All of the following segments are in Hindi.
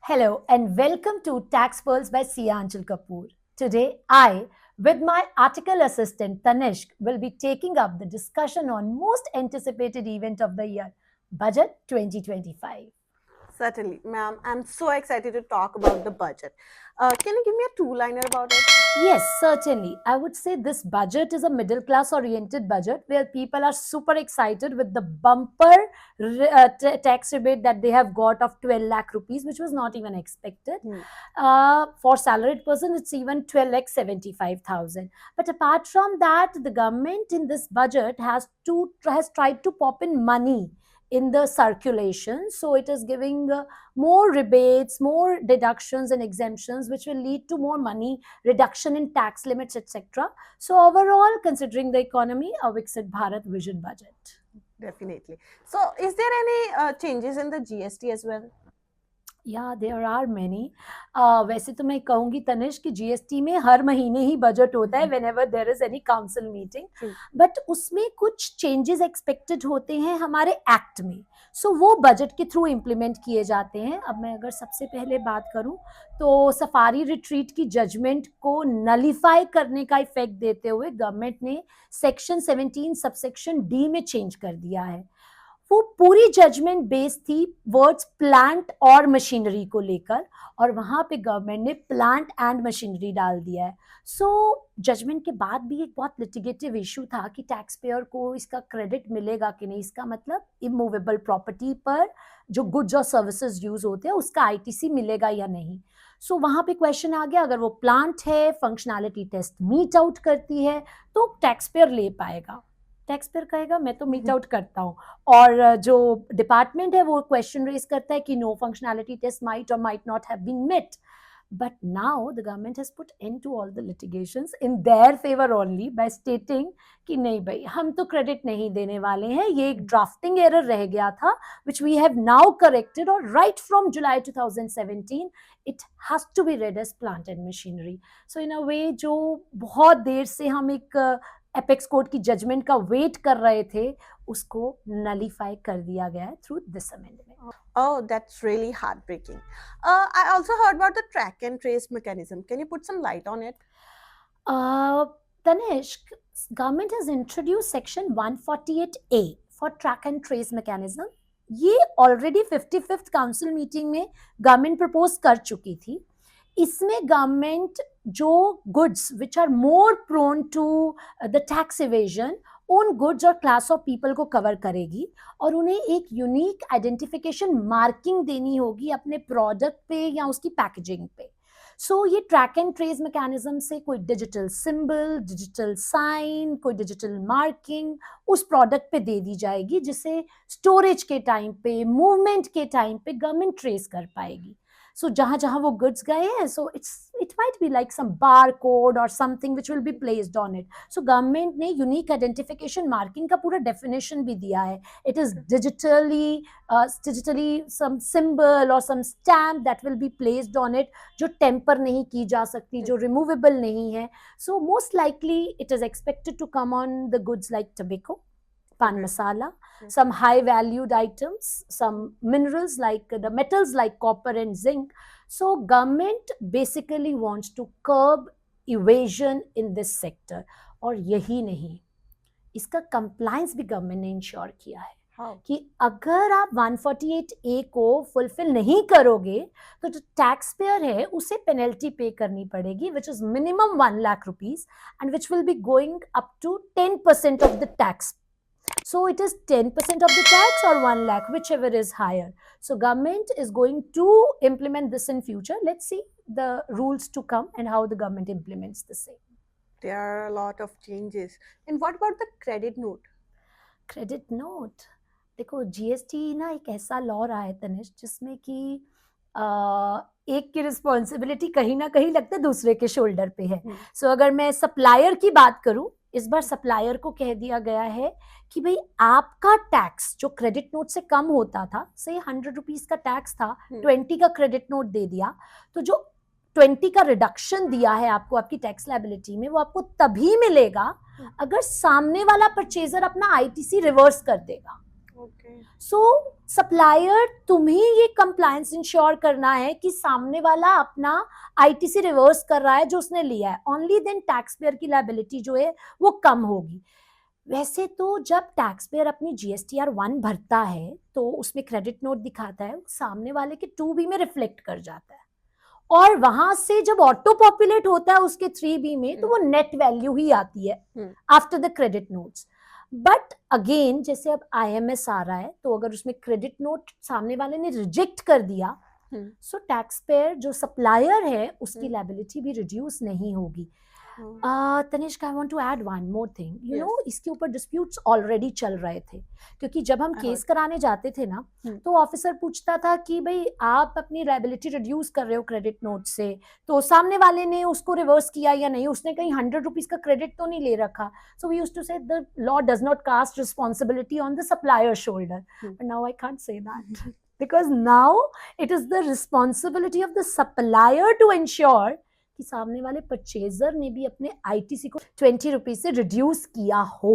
Hello and welcome to Tax Pearls by Siyanchal Kapoor. Today, I, with my article assistant Tanishq, will be taking up the discussion on most anticipated event of the year, Budget 2025. Certainly, ma'am. I'm so excited to talk about the budget. Can you give me a two-liner about it? Yes, certainly. I would say this budget is a middle class oriented budget where people are super excited with the bumper tax rebate that they have got of 12 lakh rupees, which was not even expected. For salaried person, it's even 12 lakh 75,000. But apart from that, the government in this budget has tried to pop in money in the circulation. So it is giving more rebates, more deductions and exemptions, which will lead to more money, reduction in tax limits, etc. So overall, considering the economy, a Viksit Bharat vision budget. Definitely. So, is there any changes in the GST as well? या देयर आर मेनी वैसे तो मैं कहूंगी तनिष्क कि जीएसटी में हर महीने ही बजट होता है whenever there is any council meeting but उसमें कुछ चेंजेस एक्सपेक्टेड होते हैं हमारे एक्ट में सो वो बजट के थ्रू इम्प्लीमेंट किए जाते हैं. अब मैं अगर सबसे पहले बात करूं तो सफारी रिट्रीट की जजमेंट को नलीफाई करने का इफेक्ट देते हुए गवर्नमेंट ने सेक्शन 17 सबसेक्शन डी में चेंज कर दिया है. वो पूरी जजमेंट बेस्ड थी वर्ड्स प्लांट और मशीनरी को लेकर और वहां पे गवर्नमेंट ने प्लांट एंड मशीनरी डाल दिया है. सो जजमेंट के बाद भी एक बहुत लिटिगेटिव इशू था कि टैक्स पेयर को इसका क्रेडिट मिलेगा कि नहीं. इसका मतलब इमूवेबल प्रॉपर्टी पर जो गुड्स और सर्विसेज यूज होते हैं उसका आईटीसी मिलेगा या नहीं. सो वहां पे क्वेश्चन आ गया, अगर वो प्लांट है, फंक्शनैलिटी टेस्ट मीट आउट करती है तो टैक्स पेयर ले पाएगा. टैक्स पेयर कहेगा मैं तो मीट आउट करता हूँ और जो डिपार्टमेंट है वो क्वेश्चन रेज करता है कि no functionality test might or might not have been met. But now the government has put end to all the litigations in their favor only by stating कि नहीं भाई हम तो क्रेडिट नहीं देने वाले हैं, ये एक ड्राफ्टिंग एरर रह गया था which we have now corrected और right from July 2017 it has to be read as plant and machinery. So in a way जो बहुत देर से हम एक एपेक्स कोर्ट की जजमेंट का वेट कर रहे थे उसको नलीफाई कर दिया गया है through this amendment. Oh, that's really heartbreaking. I also heard about the track and trace mechanism. Can you put some light on it? Tanishq, government has introduced section 148A for track and trace mechanism. ये ऑलरेडी 55th काउंसिल मीटिंग में गवर्नमेंट प्रपोज कर चुकी थी. इसमें गवर्नमेंट जो goods which are more prone to the tax evasion उन गुड्स और क्लास ऑफ पीपल को कवर करेगी और उन्हें एक यूनिक आइडेंटिफिकेशन मार्किंग देनी होगी अपने प्रोडक्ट पे या उसकी पैकेजिंग पे. सो ये ट्रैक एंड ट्रेस मैकेनिज्म से कोई डिजिटल सिंबल, डिजिटल साइन, कोई डिजिटल मार्किंग उस प्रोडक्ट पे दे दी जाएगी जिसे स्टोरेज के टाइम पे, मूवमेंट के टाइम पे गवर्नमेंट ट्रेस कर पाएगी. So जहां जहां वो goods गए हैं, so it might be like some barcode or something which will be placed on it. So government ने unique identification marking का पूरा definition भी दिया है. It is digitally some symbol or some stamp that will be placed on it जो temper नहीं की जा सकती, जो removable नहीं है. So most likely it is expected to come on the goods like tobacco, pan masala, some high valued items, some minerals like the metals like copper and zinc. So government basically wants to curb evasion in this sector. और यही नहीं, इसका compliance भी गवर्नमेंट ने इंश्योर किया है. कि अगर आप 148A को फुलफिल नहीं करोगे तो जो टैक्स पेयर है उसे पेनल्टी पे करनी पड़ेगी which is minimum 1 lakh rupees and which will be going up to 10% of the tax. So it is 10% of the tax or 1 lakh, whichever is higher. So government is going to implement this in future. Let's see the rules to come and how the government implements the same. There are a lot of changes. And what about the credit note? Credit note. देखो जीएसटी ना एक ऐसा लॉ रहा है तनिष्क जिसमें कि एक की रिस्पॉन्सिबिलिटी कहीं ना कहीं लगता है दूसरे के शोल्डर पे है. सो अगर मैं सप्लायर की बात करूं, इस बार सप्लायर को कह दिया गया है कि भाई आपका टैक्स जो क्रेडिट नोट से कम होता था, से 100 रुपीज का टैक्स था, 20 का क्रेडिट नोट दे दिया, तो जो 20 का रिडक्शन दिया है आपको आपकी टैक्स लायबिलिटी में वो आपको तभी मिलेगा अगर सामने वाला परचेजर अपना आईटीसी रिवर्स कर देगा. Okay. सो सप्लायर तुम्हें ये कंप्लायंस इंश्योर करना है कि सामने वाला अपना आईटीसी रिवर्स कर रहा है जो उसने लिया है, ओनली देन टैक्स पेयर की लायबिलिटी जो है वो कम होगी। वैसे तो जब टैक्स पेयर अपनी जीएसटीआर 1 भरता है तो उसमें क्रेडिट नोट दिखाता है, सामने वाले के 2B में रिफ्लेक्ट कर जाता है, और वहां से जब ऑटो पॉपुलेट होता है उसके 3B में तो वो नेट वैल्यू ही आती है after the credit notes. But again जैसे अब आईएमएस आ रहा है तो अगर उसमें क्रेडिट नोट सामने वाले ने रिजेक्ट कर दिया सो टैक्स पेयर जो सप्लायर है उसकी लायबिलिटी भी रिड्यूस नहीं होगी। Tanishq, I want to add one more thing, you know इसके ऊपर डिस्प्यूट्स ऑलरेडी चल रहे थे, क्योंकि जब हम केस कराने जाते थे ना तो ऑफिसर पूछता था कि भाई आप अपनी लायबिलिटी रिड्यूस कर रहे हो क्रेडिट नोट से, तो सामने वाले ने उसको रिवर्स किया या नहीं, उसने कहीं 100 रुपीज का क्रेडिट तो नहीं ले रखा। So we used to say the law does not cast responsibility on the supplier shoulder, but now I can't say that because now it is the responsibility of the supplier to ensure कि सामने वाले परचेजर ने भी अपने आईटीसी को 20 रुपीज से रिड्यूस किया हो।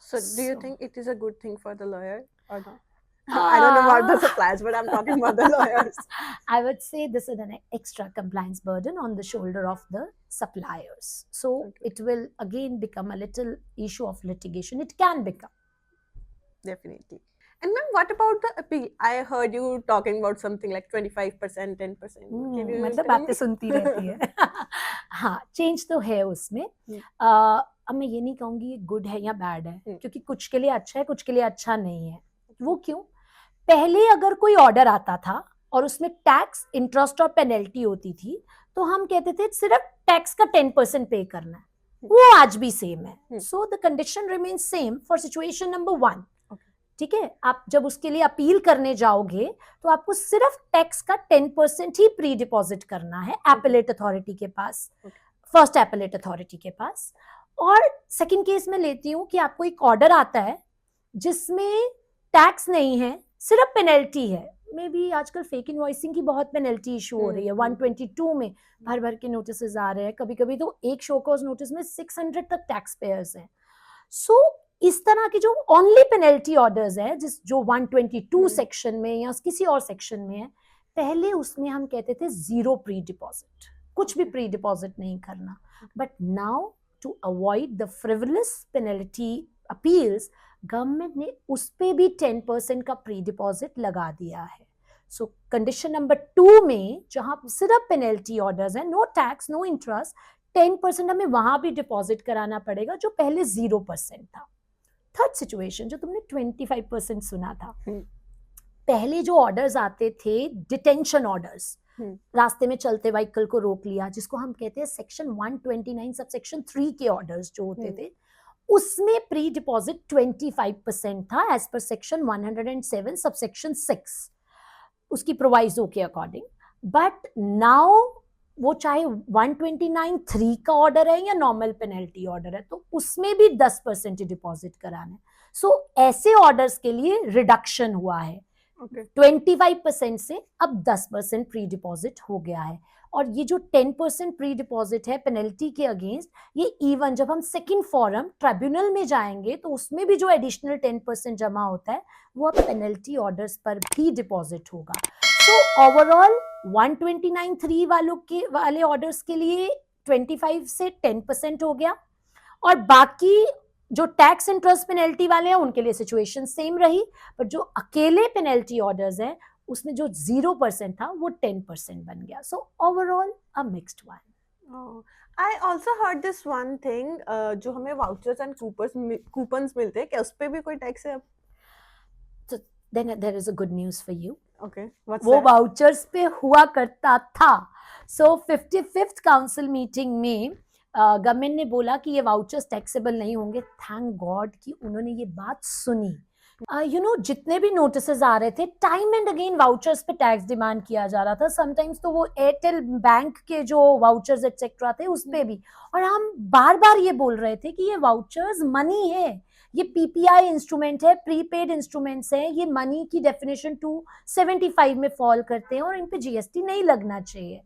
So do you think it is a good thing for the lawyer or not? I don't know about the suppliers, but I'm talking about the lawyers. I would say this is an extra compliance burden on the shoulder of the suppliers. So it will again become a little issue of litigation. It can become. Definitely. And ma'am, what about the appeal? I heard you talking about something like 25%, 10%. Can you मतलब tell बातें me? सुनती रहती है। हाँ, चेंज तो है उसमें। अब मैं ये नहीं कहूंगी ये गुड है या बैड है, क्योंकि कुछ के लिए अच्छा है, कुछ के लिए अच्छा नहीं है। वो क्यों? पहले अगर कोई ऑर्डर आता था और उसमें टैक्स, इंटरेस्ट और पेनल्टी होती थी तो हम कहते थे सिर्फ टैक्स का 10% पे करना है, वो आज भी सेम है। So the condition remains same for situation number 1। ठीक है, आप जब उसके लिए अपील करने जाओगे तो आपको सिर्फ टैक्स का 10% ही प्री डिपॉजिट करना है एपेलेट अथॉरिटी के पास, फर्स्ट एपेलेट अथॉरिटी के पास। और सेकंड केस में लेती हूँ कि आपको एक ऑर्डर आता है जिसमें टैक्स नहीं है, सिर्फ पेनल्टी है। मे बी आजकल फेक इनवॉइसिंग की बहुत पेनल्टी इशू हो रही है, 122 में भर भर के नोटिस आ रहे हैं, कभी कभी तो एक शो कॉज नोटिस में 600 तक टैक्स पेयर्स हैं। सो इस तरह के जो ओनली पेनल्टी ऑर्डर्स है जो 122 सेक्शन में या किसी और सेक्शन में है, पहले उसमें हम कहते थे जीरो प्री डिपॉजिट, कुछ भी प्री डिपॉजिट नहीं करना। But now to avoid the frivolous penalty appeals, government ने उस पे भी 10% का प्री डिपॉजिट लगा दिया है। सो कंडीशन नंबर 2 में जहां सिर्फ पेनल्टी ऑर्डर्स है, नो टैक्स नो इंटरेस्ट, 10% हमें वहां भी डिपॉजिट कराना पड़ेगा जो पहले 0% था। थर्ड सिचुएशन जो तुमने 25% सुना था, पहले जो ऑर्डर्स आते थे डिटेंशन ऑर्डर्स, रास्ते में चलते व्हीकल को रोक लिया, जिसको हम कहते हैं सेक्शन 129 सब सेक्शन 3 के ऑर्डर्स जो होते थे, उसमें प्री डिपॉजिट 25% था as per section 107 sub section 6 उसकी प्रोवाइजो के अकॉर्डिंग। बट नाउ वो चाहे 129(3) का ऑर्डर है या नॉर्मल पेनल्टी ऑर्डर है तो उसमें भी 10% डिपॉजिट कराना है। सो ऐसे ऑर्डर्स के लिए रिडक्शन हुआ है, 25% से अब 10% प्री डिपॉजिट हो गया है। और ये जो 10% प्री डिपॉजिट है पेनल्टी के अगेंस्ट, ये इवन जब हम सेकंड फॉरम ट्रिब्यूनल में जाएंगे तो उसमें भी जो एडिशनल 10% जमा होता है वो अब पेनल्टी ऑर्डर्स पर भी डिपॉजिट होगा। सो ओवरऑल 129(3) वाले ऑर्डर्स के लिए 25 से 10% हो गया, और बाकी जो टैक्स इंटरेस्ट पेनल्टी वाले हैं उनके लिए सिचुएशन सेम रही, पर जो अकेले पेनल्टी ऑर्डर्स हैं उसमें जो 0% था वो 10% बन गया। So overall a mixed one. I also heard this one thing, जो हमें वाउचर्स एंड कूपन्स मिलते हैं, क्या उस पे भी कोई टैक्स है अब? Then there is a good news for you. Okay, what's वो that? वाउचर्स पे हुआ करता था। सो 55th काउंसिल मीटिंग में गवर्नमेंट ने बोला कि ये वाउचर्स टैक्सेबल नहीं होंगे। थैंक गॉड कि उन्होंने ये बात सुनी। यू नो जितने भी नोटिसेस आ रहे थे टाइम एंड अगेन वाउचर्स पे टैक्स डिमांड किया जा रहा था, समटाइम्स तो वो एयरटेल बैंक के जो वाउचर्स एक्सेट्रा थे उस पे भी, और हम बार बार ये बोल रहे थे कि ये वाउचर्स मनी है, ये पीपीआई इंस्ट्रूमेंट है, प्रीपेड इंस्ट्रूमेंट्स है, ये मनी की डेफिनेशन 275 में फॉल करते हैं और इन पे जीएसटी नहीं लगना चाहिए।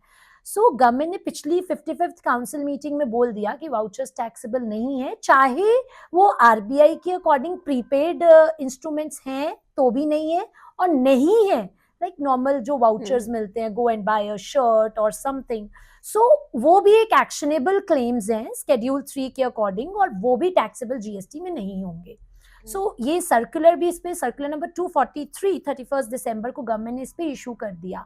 सो गवर्नमेंट ने पिछली 55th काउंसिल मीटिंग में बोल दिया कि वाउचर्स टैक्सेबल नहीं है, चाहे वो आरबीआई के अकॉर्डिंग प्रीपेड इंस्ट्रूमेंट्स हैं तो भी नहीं है, और नहीं है लाइक नॉर्मल जो वाउचर्स मिलते हैं, go and buy a shirt और समथिंग, सो वो भी एक एक्शनेबल क्लेम्स हैं शेड्यूल 3 के अकॉर्डिंग, और वो भी टैक्सेबल जीएसटी में नहीं होंगे. सो ये सर्कुलर भी, इस पे सर्कुलर नंबर 243 31 दिसंबर को गवर्नमेंट ने इस पे इशू कर दिया.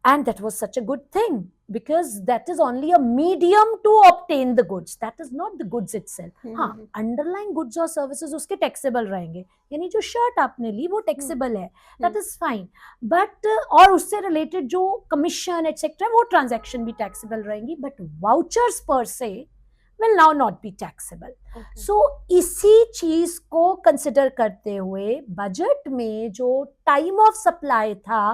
And that was such a good thing because that is only a medium to obtain the goods. That is not the goods itself. हाँ, underlying goods और services उसके taxable रहेंगे. यानी जो शर्ट आपने ली वो taxable है. That is fine. But और उससे related जो commission etc. वो transaction भी taxable रहेंगी. But vouchers per se will now not be taxable. So इसी चीज को consider करते हुए बजट में जो time of supply था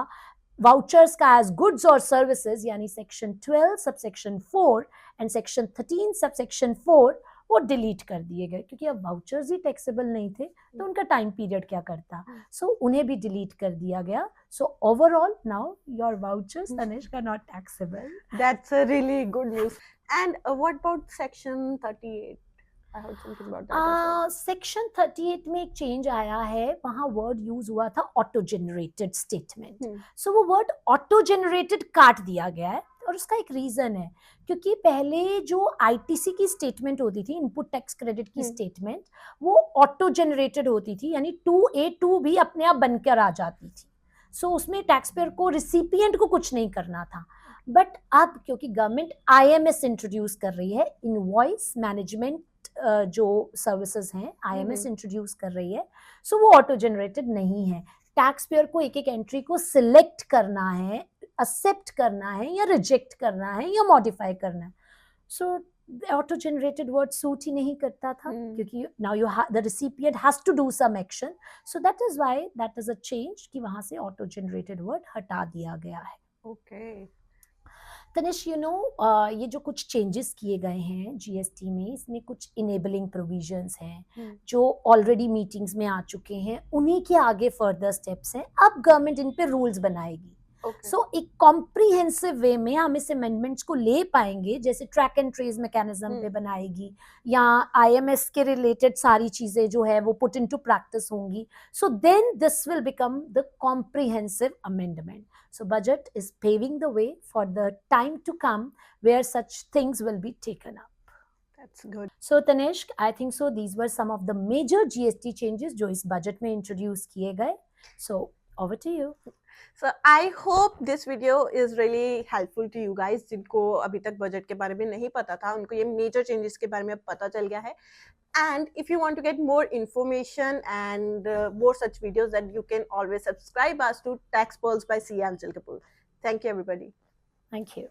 वाउचर्स का एज गुड्स और सर्विसेज, यानी section 12 subsection 4 and section 13 subsection 4 वो डिलीट कर दिए गए, क्योंकि अब वाउचर्स ही टैक्सेबल नहीं थे तो उनका टाइम पीरियड क्या करता. सो उन्हें भी डिलीट कर दिया गया. So overall now your vouchers Tanishq are not taxable. That's a really good news. And what about section 38? I heard something about that as well. Section 38 में एक चेंज आया है. वहां वर्ड यूज हुआ था ऑटो जनरेटेड स्टेटमेंट. सो वो वर्ड ऑटो जनरेटेड काट दिया गया है, और उसका एक रीजन है, क्योंकि पहले जो आईटीसी की स्टेटमेंट होती थी, इनपुट टैक्स क्रेडिट की स्टेटमेंट, वो ऑटो जनरेटेड होती थी, यानी 2A 2B अपने आप बनकर आ जाती थी. सो उसमें टैक्स पेयर को, रिसिपिएंट को कुछ नहीं करना था. बट अब क्योंकि गवर्नमेंट IMS इंट्रोड्यूस कर रही है, इनवॉइस मैनेजमेंट जो सर्विसेज हैं IMS इंट्रोड्यूस कर रही है, सो वो ऑटो जनरेटेड नहीं है. टैक्स पेयर को एक एक एंट्री को सिलेक्ट करना है, एक्सेप्ट करना है या रिजेक्ट करना है या मॉडिफाई करना है. So auto generated word suit ही नहीं करता था, क्योंकि now you the recipient has to do some action. So that is why that is a change कि वहां से ऑटो जनरेटेड वर्ड हटा दिया गया है. Okay. तनिष, यू नो, ये जो कुछ चेंजेस किए गए हैं जीएसटी में, इसमें कुछ इनेबलिंग प्रोविजंस हैं जो ऑलरेडी मीटिंग्स में आ चुके हैं. उन्हीं के आगे फर्दर स्टेप्स हैं. अब गवर्नमेंट इन पे रूल्स बनाएगी. सो एक कॉम्प्रिहेंसिव वे में हम इस अमेंडमेंट्स को ले पाएंगे, जैसे ट्रैक एंड ट्रेस मैकेनिज्म पे बनाएगी, या IMS के रिलेटेड सारी चीजें जो है वो पुट इनटू प्रैक्टिस होंगी. So then this will become the comprehensive amendment. So budget is paving the way for the time to come where such things will be taken up. That's good. So Tanishk, I think so these were some of the major GST changes जो इस budget में introduce किए गए. So over to you. So I hope this video is really helpful to you guys जिनको अभी तक बजट के बारे में नहीं पता था, उनको ये major changes के बारे में अब पता चल गया है. And if you want to get more information and more such videos, then you can always subscribe us to Tax Pearls by CA Anchal Kapoor. Thank you, everybody. Thank you.